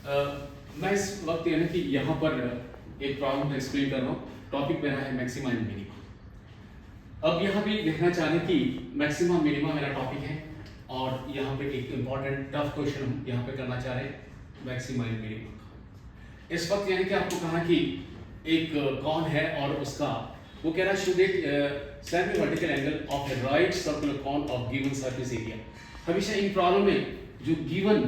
मैं इस वक्त यानी कि यहाँ पर एक प्रॉब्लम एक्सप्लेन कर रहा हूँ। टॉपिक मेरा है मैक्सिमा एंड मिनिमा। अब यहाँ भी देखना चाह रहे कि मैक्सिमा मिनिमा मेरा टॉपिक है और यहाँ पे एक इम्पॉर्टेंट टफ क्वेश्चन हम यहाँ पे करना चाह रहे हैं मैक्सिमा एंड मिनिमा का। इस वक्त यानी कि आपको कहा कि एक कॉन है और उसका वो कह रहा है should it semi vertical angle of a right circular cone of given surface area. हमेशा इन प्रॉब्लम में जो गिवन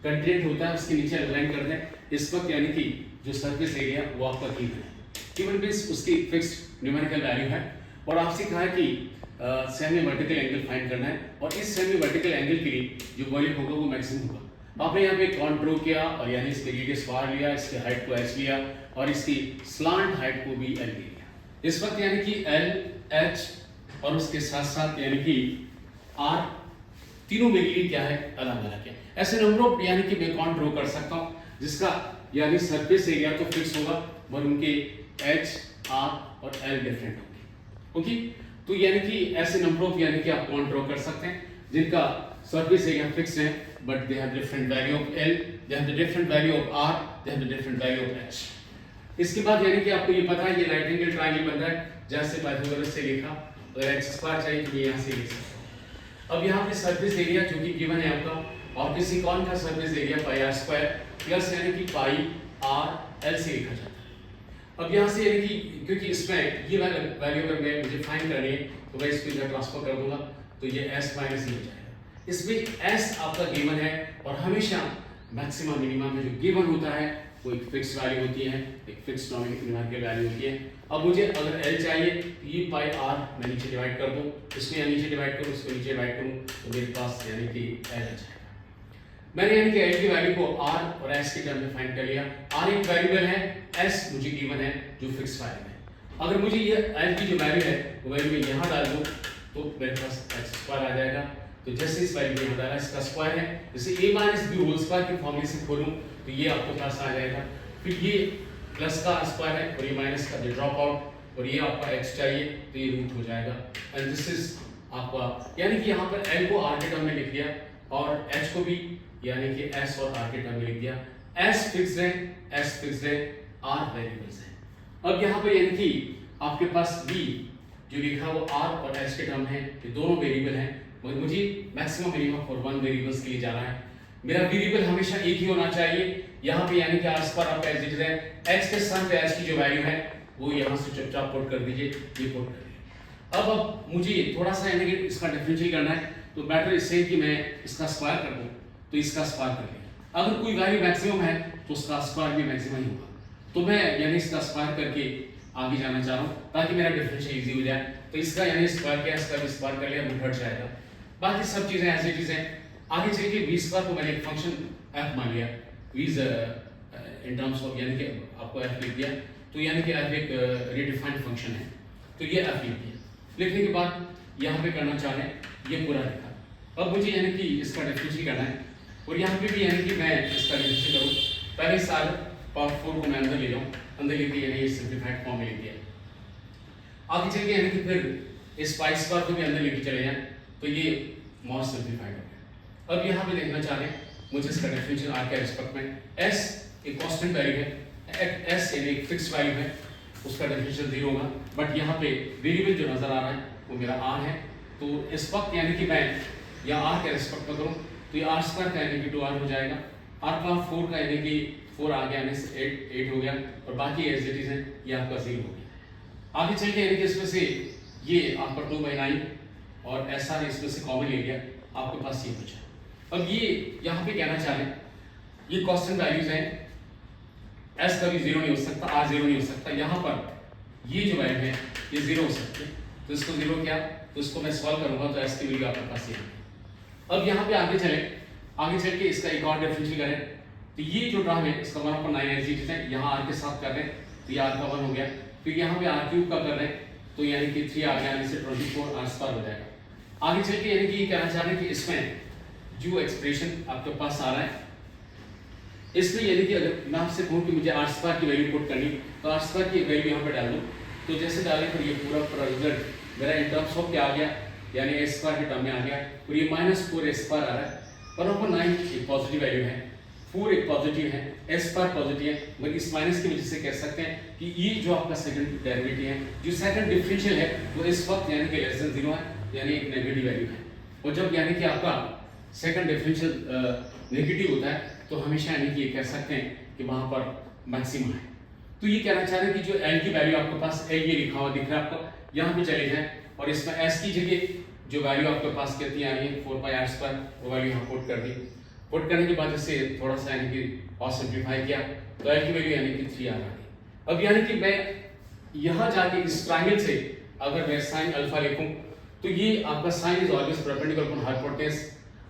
कंटेंट होता है उसके नीचे अंडरलाइन कर दें। इस वक्त यानी कि जो सरफेस एरिया वो आपका गिवन है। गिवन मींस उसकी फिक्स्ड न्यूमेरिकल वैल्यू है और आपसे कहा है कि सेमी वर्टिकल एंगल फाइंड करना है और इस सेमी वर्टिकल एंगल के लिए जो वॉल्यूम होगा वो मैक्सिमम होगा। आपने यहाँ पे कॉन ड्रॉ किया और यानी इसके रेडियस r लिया, इसके हाइट को h लिया और इसकी स्लांट हाइट को भी l ले लिया। इस वक्त यानी कि l, h और उसके साथ साथ यानी कि r तीनों में लिए क्या है अलग अलग है। ऐसे नंबर ऑफ यानी कि मैं कॉन ड्रॉ कर सकता हूँ जिसका यानी सरफेस एरिया तो फिक्स होगा और उनके h, r और l डिफरेंट होंगे। ओके, तो यानी कि ऐसे नंबर ऑफ यानी कि आप कॉन ड्रॉ कर सकते हैं जिनका सरफेस एरिया फिक्स है but they have different value of l, they have the different value of r, they have the different value of h। इसके बाद यानी कि आपको ये पता है ये राइट एंगल ट्रायंगल बन रहा है जैसे पाइथागोरस से लिखा, अगर x स्क्वायर चाहिए तो ये यहाँ से लिख सकते हैं। अब यहाँ पे सरफेस एरिया जो कि गिवन है आपका और किसी कॉन का surface area pi r square plus यानी कि पाई r l से लिखा जाता है। अब यहाँ से यानी कि क्योंकि इसमें ये वैल्यू अगर मैं मुझे फाइंड करनी है तो मैं इसको इधर ट्रांसफर कर दूंगा तो ये s माइनस हो जाएगा। इसमें s आपका गिवन है और हमेशा मैक्सिमा मिनिमा में जो गिवन होता है वो एक फिक्स वैल्यू होती है, एक फिक्स न्यूमेरिकल वैल्यू होती है। अब मुझे अगर l चाहिए तो ये पाई r मैं नीचे डिवाइड कर दूं, इसको यहाँ नीचे डिवाइड करूं, इसको नीचे डिवाइड करूं तो मेरे पास यानी कि l आ जाएगा। मैंने यानी कि l की वैल्यू को r और s के टर्म में फाइंड कर लिया। r एक वेरिएबल है, s मुझे गिवन है जो फिक्स वैल्यू है। अगर मुझे ये l की जो वैल्यू है वो वैल्यू मैं यहाँ डाल दूं तो मेरे पास x स्क्वायर आ जाएगा। तो जैसे इस वैल्यू में यहाँ डाला इसका स्क्वायर है, जैसे a minus B whole square की फॉर्मूले से खोलूं तो ये आपके पास आ जाएगा। फिर ये प्लस का स्क्वायर है और ये माइनस का ड्रॉप आउट और ये आपका x चाहिए तो ये रूट हो जाएगा। एंड दिस इज आपका यानी कि यहाँ पर l को r के टर्म में लिख दिया और h को भी यानी कि s और r के टर्म में लिख दिया। s फिक्स्ड है, s फिक्स्ड है, r वेरिएबल्स है। अब यहाँ पर यानी कि आपके पास b जो लिखा वो r और s के टर्म है, ये दोनों वेरिएबल हैं और मुझे maximum minimum for one variables के लिए जाना है। मेरा वेरिएबल हमेशा एक ही होना चाहिए। यहाँ पे यानी कि r स्क्वायर आपका एज इट है, x के स्थान पे h की जो वैल्यू है वो यहाँ से चुपचाप पुट कर दीजिए, ये पुट कर दीजिए। अब मुझे थोड़ा सा यानी कि इसका डिफरेंशियल करना है तो बेटर इससे कि मैं इसका स्क्वायर कर दूं तो इसका स्क्वायर कर लिया। अगर कोई वैल्यू मैक्सिमम है तो उसका स्क्वायर भी मैक्सिमम ही होगा। तो मैं यानी इसका स्क्वायर करके आगे जाना चाह रहा हूँ ताकि मेरा डिफरेंशियल इजी हो जाए। तो इसका यानी स्क्वायर किया, इसका भी स्क्वायर कर लिया, रूट हट जाएगा। बाकी सब चीजें ऐसी चीजें आगे चल के v स्क्वायर को मैंने एक फंक्शन f मान लिया, v इन टर्म्स ऑफ यानी कि आपको f लिख दिया तो यानी कि f एक रिडिफाइंड फंक्शन है तो ये f लिख दिया। लिखने के बाद यहाँ पे करना चाह रहे हैं ये पूरा लिखा। अब मुझे यानी कि इसका डिफरेंशियल करना है और यहाँ पे भी यानी कि मैं इसका डिफरेंशियल करूँ। पहले सारे पावर 4 को मैं अंदर ले जाऊँ, अंदर लेके यानी ये सिंप्लीफाइड फॉर्म में लिख दिया। आगे चल के यानी कि फिर इस पाई स्क्वायर को भी अंदर लेके चले जाएं तो ये मॉड सिंप्लीफाइड हो गया। अब यहाँ पे देखना चाह रहे हैं मुझे इसका डिफरेंशियल r के रिस्पेक्ट में s एक कांस्टेंट वैल्यू है, s यानी एक फिक्स वैल्यू है, उसका डिफरेंशियल 0 होगा। बट यहाँ पे वेरिएबल जो नजर आ रहा है वो मेरा r है तो इस वक्त यानी कि मैं या r के रिस्पेक्ट में करूँ तो ये r स्क्वायर का यानी कि 2r हो जाएगा। r पावर 4 का यानी कि 4 आ गया यानी 8 हो गया और बाकी एज इट इज है ये आपका 0 हो गया। आगे चल के यानी कि इसमें से ये आपका 2/9 और SR इसमें से कॉमन ले लिया, आपके पास ये बचा। अब ये यहाँ पे कहना चाह रहे हैं ये कांस्टेंट वैल्यूज हैं, s कभी 0 नहीं हो सकता, r 0 नहीं हो सकता। यहाँ पर ये जो वैल्यू है ये 0 हो सकती है तो इसको 0 किया तो इसको मैं सॉल्व करूंगा तो s की वैल्यू आपके पास ये है। अब यहाँ पे आगे चले, आगे चल के इसका एक और डिफरेंशियल करें तो ये जो टर्म है इसका 1/9 एज इट इज है, यहाँ r के साथ कर रहे हैं तो ये r का 1 हो गया। फिर यहाँ पे r क्यूब का कर रहे हैं तो यानी कि 3 आ गया, यानी से 24 r स्क्वायर हो जाएगा। आगे चल के यानी कि ये कहना चाह रहे हैं कि इसमें जो एक्सप्रेशन आपके पास आ रहा है इसमें यानी कि अगर मैं आपसे कहूँ कि मुझे r स्क्वायर की वैल्यू पुट करनी तो r स्क्वायर की वैल्यू यहाँ पे डाल दूँ तो जैसे डालें फिर ये पूरा रिजल्ट मेरा इन टर्म्स ऑफ क्या आ गया यानी a स्क्वायर के टर्म में आ गया और ये -4 a स्क्वायर आ रहा है। 1/9 एक पॉजिटिव वैल्यू है 4 एक पॉजिटिव है, एस पर पॉजिटिव है, मगर इस माइनस की वजह से कह सकते हैं कि ये जो आपका सेकंड डेरिवेटिव है, जो सेकंड डिफरेंशियल है, वो इस वक्त यानी कि लेस देन 0 है, यानी एक नेगेटिव वैल्यू है। और जब यानी कि आपका सेकंड डिफरेंशियल नेगेटिव होता है तो हमेशा यानी कि ये कह सकते हैं कि वहाँ पर मैक्सिमा है। तो ये कहना चाह रहे हैं कि जो एल की वैल्यू आपके पास एल ये लिखा हुआ दिख रहा है आपको, यहाँ पे चले जाए और इसमें एस की जगह जो वैल्यू आपके पास कितनी आ रही है 4πr², वो वैल्यू यहाँ पुट कर दी। पुट करने के बाद इसे थोड़ा सा यानी कि और सिंप्लीफाई किया तो एल की वैल्यू यानी कि 3 आ गई। अब यानी कि मैं यहाँ जाके इस ट्रायंगल से अगर मैं साइन अल्फा लिखूं तो ये आपका sine is always perpendicular upon hypotenuse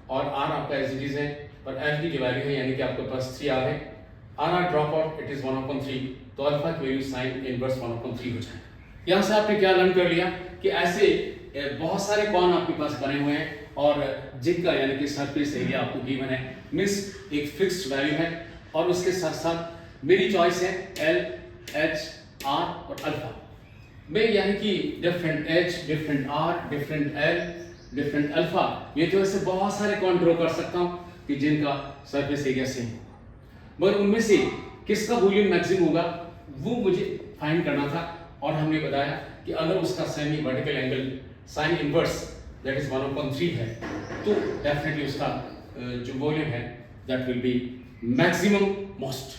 और आर आपका एज इट इज है, और एल की जो वैल्यू है यानी कि आपके पास 3 आर है, R drop out it is 1/3, तो अल्फा की वैल्यू साइन इनवर्स 1/3 हो जाए। यहाँ से आपने क्या लर्न कर लिया कि ऐसे बहुत सारे कॉन आपके पास बने हुए हैं और जिनका यानी कि सरफेस एरिया आपको गिवन है, मींस एक फिक्स्ड वैल्यू है, और उसके साथ साथ मेरी चॉइस है एल, एच, आर और अल्फा। मैं यानी कि different H, different R, different L, different alpha, ये तो ऐसे बहुत सारे कॉन ड्रॉ कर सकता हूँ कि जिनका सरफेस एरिया सेम होगा, मगर उनमें से किसका वॉल्यूम मैक्सिमम होगा वो मुझे फाइंड करना था। और हमने बताया कि अगर उसका semi vertical angle sine inverse that is 1/3 है तो डेफिनेटली उसका जो वॉल्यूम है that will be maximum most.